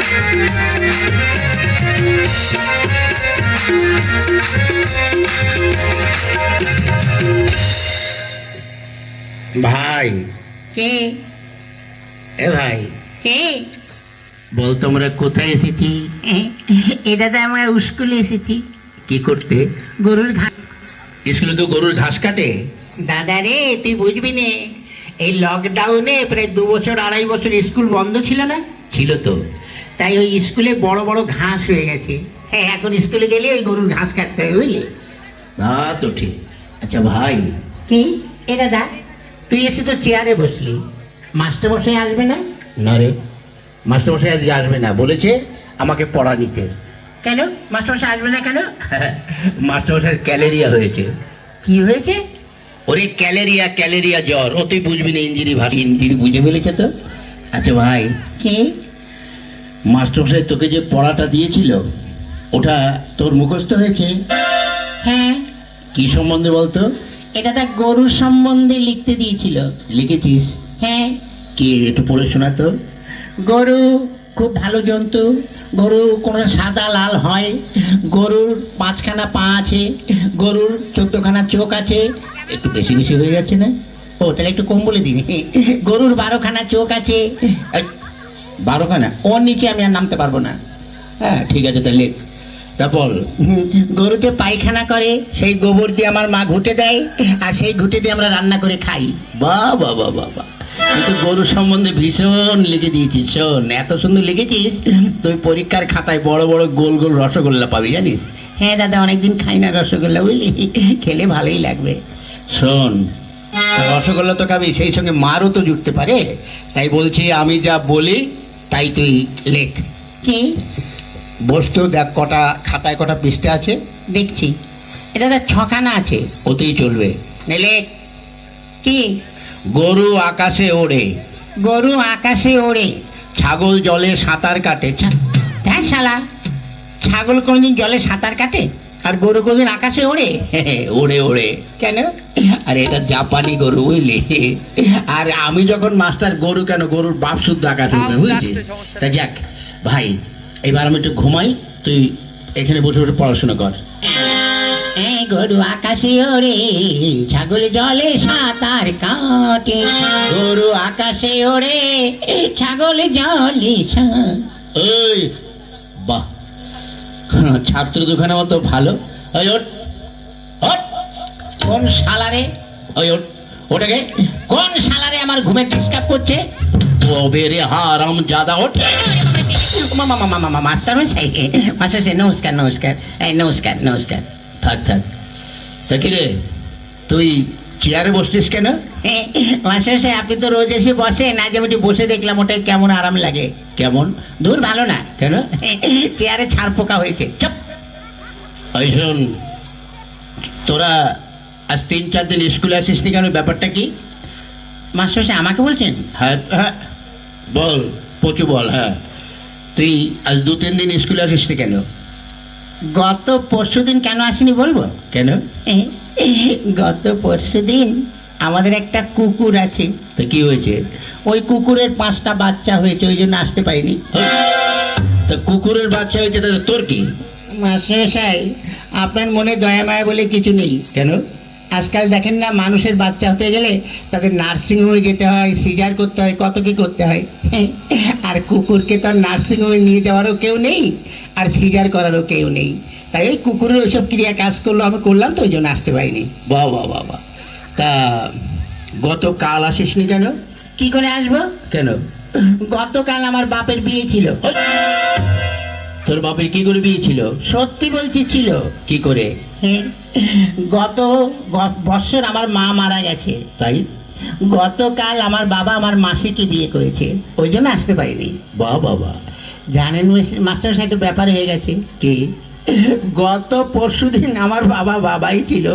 ভাই কে? এ ভাই কে? বল, তোমরা কোথায় এসেছি? এ দাদা, আমরা স্কুলে এসেছি। কি করতে? গরুর ঘাস। স্কুলে তো গরুর ঘাস কাটে। দাদা রে, তুই বুঝবি নে, এই লকডাউনে প্রায় 2 বছর 2.5 বছর স্কুল বন্ধ ছিল না? ছিল তো। তাই ওই স্কুলে বড় বড় ঘাস হয়ে গেছে। হ্যাঁ, এখন স্কুলে গেলে ওই গরুর ঘাস কাটতে হয়, বুঝলি? তা তো ঠিক। আচ্ছা ভাই, কি? এ দাদা, তুই এসে তো চেয়ারে বসলি, মাস্টার মশাই আসবে না? না রে, মাস্টারমশাই আজকে আসবে না, বলেছে আমাকে পড়া নিতে। কেন মাস্টার মশাই আসবে না কেন? মাস্টারমশাইয়ের ক্যালেরিয়া হয়েছে। কি হয়েছে? ওরে ক্যালেরিয়া, ক্যালেরিয়া জ্বর। ও তুই বুঝবি না, ইঞ্জিরি ভাষা, ইঞ্জিরি বুঝে ফেলেছে তো। আচ্ছা ভাই, কি? মাস্টারমশাই তোকে যে পড়াটা দিয়েছিল ওটা তোর মুখস্থ হয়েছে? হ্যাঁ। কি সম্বন্ধে বলতো? এটা তা গরুর সম্বন্ধে লিখতে দিয়েছিল। লিখেছিস? হ্যাঁ। কি একটু পড়ে শোনা তো। গরু খুব ভালো জন্তু। গরু কোনো সাদা লাল হয়। গরুর 5খানা পা আছে। গরুর 14খানা চোখ আছে। একটু বেশি বেশি হয়ে যাচ্ছে না? ও তাহলে একটু কম বলে দিন। গরুর 12খানা চোখ আছে। 12খানা? ওর নিচে আমি আর নামতে পারবো না। হ্যাঁ ঠিক আছে, তাহলে লেখ। তা বল। গরুতে পায়খানা করে, সেই গোবর দিয়ে আমার মা ঘুটে দেয়, আর সেই ঘুটে দিয়ে আমরা রান্না করে খাই। বাহ বাহ বাহ বাহ বাহ, কিন্তু গরু সম্বন্ধে ভীষণ লিখে দিয়েছিস। শোন, এত সুন্দর লিখেছিস, তুই পরীক্ষার খাতায় বড় বড় গোল গোল রসগোল্লা পাবি, জানিস? হ্যাঁ দাদা, অনেকদিন খাই না রসগোল্লা, বুঝলি? খেলে ভালোই লাগবে। শোন, রসগোল্লা তো খাবি, সেই সঙ্গে মারও তো জুটতে পারে। তাই বলছি, আমি যা বলি তাই তুই লেখ। কি? বস্তু দেখ, কটা খাতায় কটা পৃষ্ঠা আছে দেখছি। এটা দাদা 6খানা আছে। ওতেই চলবে। নেলে কি? গরু আকাশে ওড়ে, গরু আকাশে ওড়ে, ছাগল জলে সাঁতার কাটে। হ্যাঁ শালা, ছাগল কোনদিন জলে সাঁতার কাটে? আর গরু কোনদিন আকাশে ওড়ে? ওড়ে ওড়ে। কেন? আর এটা জাপানি গরু, বুঝলি? আর আমি যখন মাস্টার, গরু কেন, গরুর বাপ শুদ্ধ আকাশে উঠবে, বুঝলি? তা যাক ভাই, এবার আমি একটু ঘুমাই, তুই এখানে বসে বসে পড়াশোনা কর। গরু আকাশে ওড়ে, ছাগল জলে সাঁতার কাটে। গরু আকাশে ওড়ে, ছাগল জলে এই বাহ, ছাত্র দুখানা মতো ভালো। ওই ওঠ, ওঠ। কোন শালারে? ওই ওঠ, ওটাকে। কোন শালারে আমার ঘুমে ডিস্টার্ব করছে? ও বেরে হারাম জাদা, ওঠ। মাস্টার মশাই, মাস্টার মশাই নমস্কার, নমস্কার, নমস্কার, নমস্কার। থাক থাক। তা কি রে, তুই চেয়ারে বসছিস কেন? মাস্টার মশাই, আপনি তো রোজ এসে বসেন, আজ আমি একটু বসে দেখলাম, ওটাই কেমন আরাম লাগে। কেমন? দূর ভালো না। কেন? চেয়ারে ছাড় পোকা হয়েছে। চুপ। ওই শোন, তোরা আজ 3-4 দিন স্কুলে আসিস নি কেন, ব্যাপারটা কি? মাস্টার মশাই আমাকে বলছেন? হ্যাঁ হ্যাঁ, বল পচু বল। হ্যাঁ, তুই আজ 2-3 দিন স্কুলে আসিস নি কেন? গত পরশুদিন কেন আসেনি বলবো? কেন? গত পরশুদিন আমাদের একটা কুকুর আছে। তা কি হয়েছে? ওই কুকুরের 5টা বাচ্চা হয়েছে, ওই জন্য আসতে পারিনি। তা কুকুরের বাচ্চা হয়েছে, তাহলে তোর কি? মাস্টারমশাই, আপনার মনে দয়া মায়া বলে কিছু নেই। কেন? আজকাল দেখেন না, মানুষের বাচ্চা হতে গেলে তাদের নার্সিংহোমে যেতে হয়, সিজার করতে হয়, কত কি করতে হয়। আর কুকুরকে তো আর নার্সিংহোমে নিয়ে যাওয়ারও কেউ নেই, আর সিজার করারও কেউ নেই। তাই ওই কুকুরের ওইসব ক্রিয়া কাজ করলো, আমি করলাম, তো ওই জন্য আসতে পারিনি। বাহ বাহ বাহ বাহ। তা গতকাল আসিস নি কেন? কি করে আসবো? কেন? গতকাল আমার বাপের বিয়ে ছিল। তোর বাপের কি করে বিয়ে ছিল? সত্যি বলছি, ছিল। কি করে? গত বছর আমার মা মারা গেছে, তাই গতকাল আমার বাবা আমার মাসিকে বিয়ে করেছে, ওই জন্য আসতে পারিনি। বাহ বাবা। জানেন মাস্টার সাহেব, একটা ব্যাপার হয়ে গেছে। কি? গত পরশুদিন আমার বাবা বাবাই ছিল,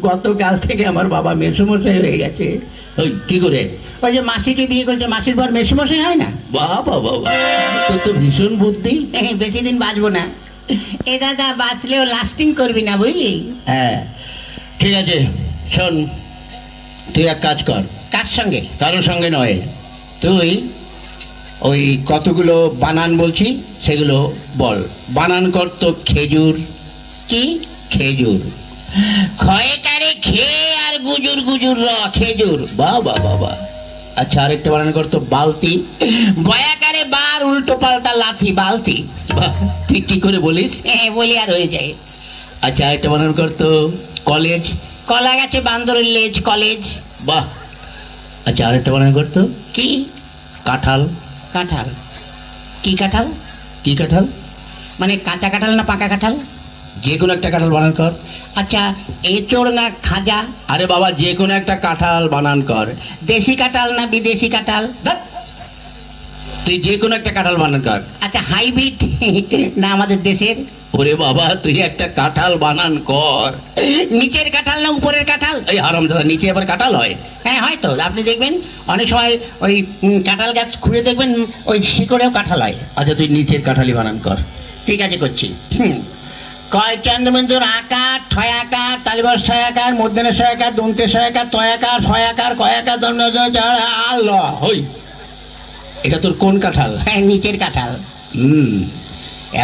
গতকাল থেকে আমার বাবা মেসোমশাই হয়ে গেছে। ওই কি করে? ওই যে মাসিকে বিয়ে করেছে, মাসির পর মেসোমশাই হয় না? বাহ বাহ বাবা, তোর তো ভীষণ বুদ্ধি। বেশি দিন বাঁচবো না। এ দাদা, বাঁচলেও লাস্টিং করবি না, বুঝলি? হ্যাঁ ঠিক আছে। শোন, তুই এক কাজ কর। কার সঙ্গে? কারোর সঙ্গে নয়, তুই ওই কতগুলো বানান বলছি সেগুলো বল। বানান করতো খেজুর। কি? খেজুর। ক্ষয়কারে খেয়ে আর গুজুর গুজুর র খেজুর। বাহ বাহ বাহ বাহ। আচ্ছা, আরেকটা বানান করতো বালতি। বয়াকারে বার উল্টো পাল্টা লাথি বালতি। বাহ, ঠিক কি করে বলিস? হ্যাঁ বলি আর হয়ে যায়। আচ্ছা, আরেকটা বানান করতো কলেজ। কলা গাছে বান্দরের লেজ কলেজ। বাহ। আচ্ছা, আরেকটা বানান করতো কি? কাঁঠাল। কাঁঠাল। কি কাঁঠাল? কি কাঁঠাল? মানে কাঁচা কাঁঠাল না পাকা কাঁঠাল? যে কোনো একটা কাঁঠাল বানান কর। আচ্ছা, এঁচড় না খাজা? আরে বাবা, যে কোনো একটা কাঁঠাল বানান কর। দেশি কাঁঠাল না বিদেশি কাঁঠাল? ধ্যাৎ, তুই যে কোনো একটা কাঁঠাল বানান কর। আচ্ছা, হাইব্রিড না আমাদের দেশের? ওরে বাবা, তুই একটা কাঁঠাল বানান কর। নিচের কাঁঠাল না উপরের কাঁঠাল? এই হারামজাদা, নিচে আবার কাঁঠাল হয়? হ্যাঁ হয়তো, আপনি দেখবেন অনেক সময় ওই কাঁঠাল গাছ খুঁড়ে দেখবেন ওই শিকড়েও কাঁঠাল হয়। আচ্ছা, তুই নিচের কাঁঠালি বানান কর। ঠিক আছে, করছি। কয় চন্দ্রবিন্দুর আকার ছয় আকার তালিবর ছয় আকার মধ্যে ছয় আকার দন্তে ছয় আকার তয় আকার ছয় আকার কয় আকার আল্লাহ। হই, এটা তোর কোন কাঁঠাল? হ্যাঁ, নিচের কাঁঠাল।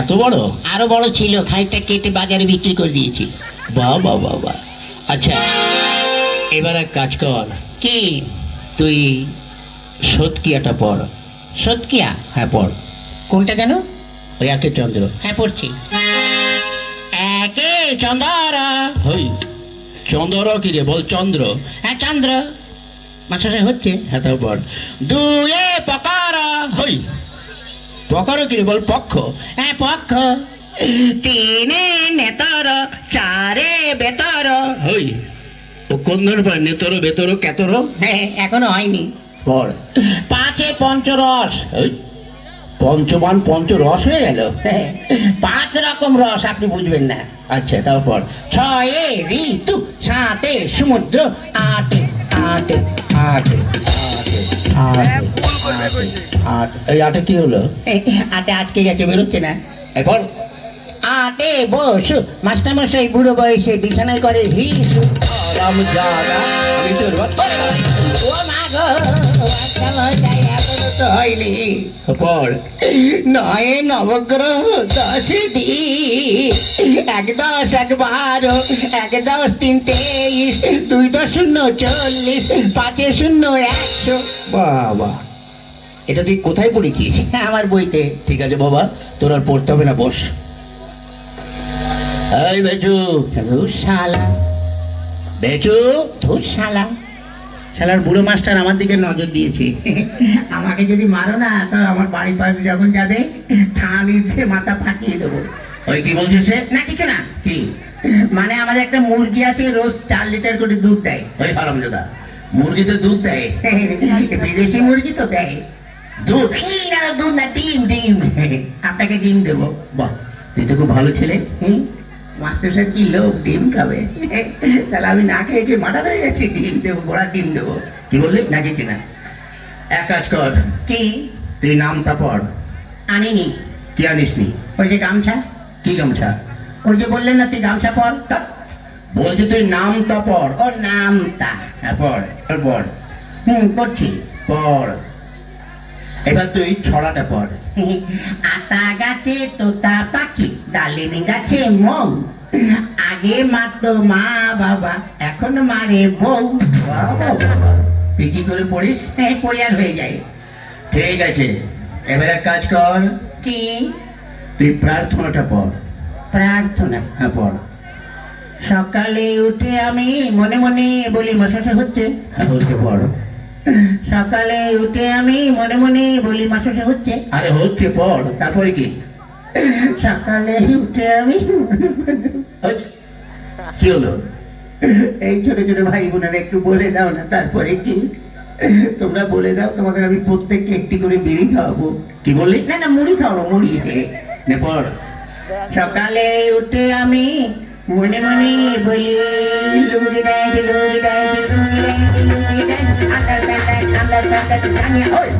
এত বড়? আরো বড় ছিল, খানিকটা কেটে বাজারে বিক্রি করে দিয়েছি। বাহ বাহ বাহ বাহ। আচ্ছা, এবার এক কাজ কর, কি? তুই সৎকিয়াটা পড়। সৎকিয়া? হ্যাঁ পড়। কোনটা যেন? ওই একে চন্দ্র। হ্যাঁ পড়ছি। একে চন্দ্র। হই, চন্দ্র কি রে? বল চন্দ্র। হ্যাঁ চন্দ্র। মাস্টার হচ্ছে। হ্যাঁ তাও পড়। দুয়ে পকার। হই, পকারও কি রে? বল পক্ষ। হ্যাঁ পক্ষ। তিনে নেতর চারে বেতর। হই, ও কোন ধরনের পড়ে? নেতর বেতর কেতর? হ্যাঁ এখনো হয়নি। পড়। পাঁচে পঞ্চরস। এই, পঞ্চমান পঞ্চ রস হয়ে গেল। হ্যাঁ, 5 রকম রস আপনি বুঝবেন না। আচ্ছা, তারপর ছয়ে ঋতু সাতে সমুদ্র আটে আটে আটে আট। এই আটে কি হলো? আটে আটকে গেছে, বেরোচ্ছে না। এরপর আটে বসু মাস্টারমশাই বুড়ো বয়সে বিছানায় করে হিসু। রামজাদা, আমি তোর ও মা গো, মাস্টারমশাই এখনো তো হয়নি। পর নয় নবগ্রহ 10 দিন 1 10 1 12 1 10 3 23 2 10 0 40 5 0 100। বাবা, এটা তুই কোথায় পড়েছিস? আমার বইতে। ঠিক আছে বাবা, তোর আর পড়তে হবে না, বস। এই বেচু, শালা বেচু, শালা শালার বুড়ো মাস্টার আমার দিকে নজর দিয়েছে। আমাকে যদি মারো না তো আমার বাড়ির পাশে যখন যাবে থামির দিয়ে মাথা ফাটিয়ে দেবো। ওই কি বলছিস রে? না কিছু না। কি? মানে আমাদের একটা মুরগি আছে, রোজ 4 লিটার করে দুধ দেয়। ওই হারামজাদা, মুরগিতে দুধ দেয়? বিদেশি মুরগি তো দেয় দুধ। এই না দুধ না, ডিম ডিম। আপনাকে ডিম দেবো। বাহ, তুই তো খুব ভালো ছেলে। মাস্টার সাহেব কি লোক, ডিম খাবে? তাহলে আমি না খেয়ে খেয়ে মাথা হয়ে গেছি। ডিম দেবো, ঘোড়া ডিম দেবো। কি বললি? না কিছু না। এক কাজ কর, কি? তুই নামটা পড়। আনিনি। কি আনিসনি? ওই যে গামছা। কি গামছা? ওই যে বললেন না তুই গামছা পর। বলছি তুই নামটা পড়। ওর নামটা। হ্যাঁ পড়, পড় পড়ছি। পড়। এবার তুই ছড়াটা পড়। আতা গাছে তোতা পাখি, ডালিম গাছে মৌ, আগে মারতো মা বাবা, এখন মারে বউ। তুই কি করে পড়িস? পড়ে আর হয়ে যায়। ঠিক আছে, এবার এক কাজ কর, কি? তুই প্রার্থনাটা পড়। প্রার্থনা? হ্যাঁ পড়। সকালে উঠে আমি মনে মনে বলি, মাসে হচ্ছে। হ্যাঁ হচ্ছে, পড়। সকালে উঠে আমি মনে মনে বলি, মাসে হচ্ছে। আরে হচ্ছে, পড়। তারপরে কি? সকালে উঠে আমি কি হলো? এই ছোট ছোট ভাই বোনেরা একটু বলে দাও না, তারপরে কি? তোমরা বলে দাও, তোমাদের আমি প্রত্যেককে একটি করে বিড়ি খাওয়াবো। কি বললি? না না, মুড়ি খাওয়াবো, মুড়ি। নে পড়। সকালে উঠে আমি মনে মনে বলি, লুঙ্গি দেয় লুঙ্গি দেয় লুঙ্গি দেয় লুঙ্গি দেয়, আন্দার প্যান্ডার আন্দার প্যান্ডার জানিয়ে। ওই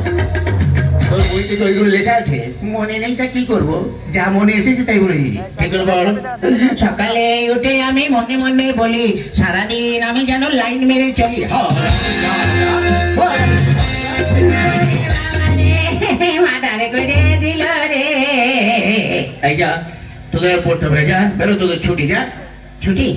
তোর বই থেকে ওইগুলো লেখা আছে? মনে নেই তা কি করবো, যা মনে এসেছে তাই বলে দিই। এগুলো পড়। সকালে উঠে আমি মনে মনে বলি, সারাদিন আমি যেন লাইন মেরে চলি। মাথারে করে দিল রে এই যা, তোদের আর পড়তে হবে না, যা বেরো, তোদের ছুটি, যা। ছুটি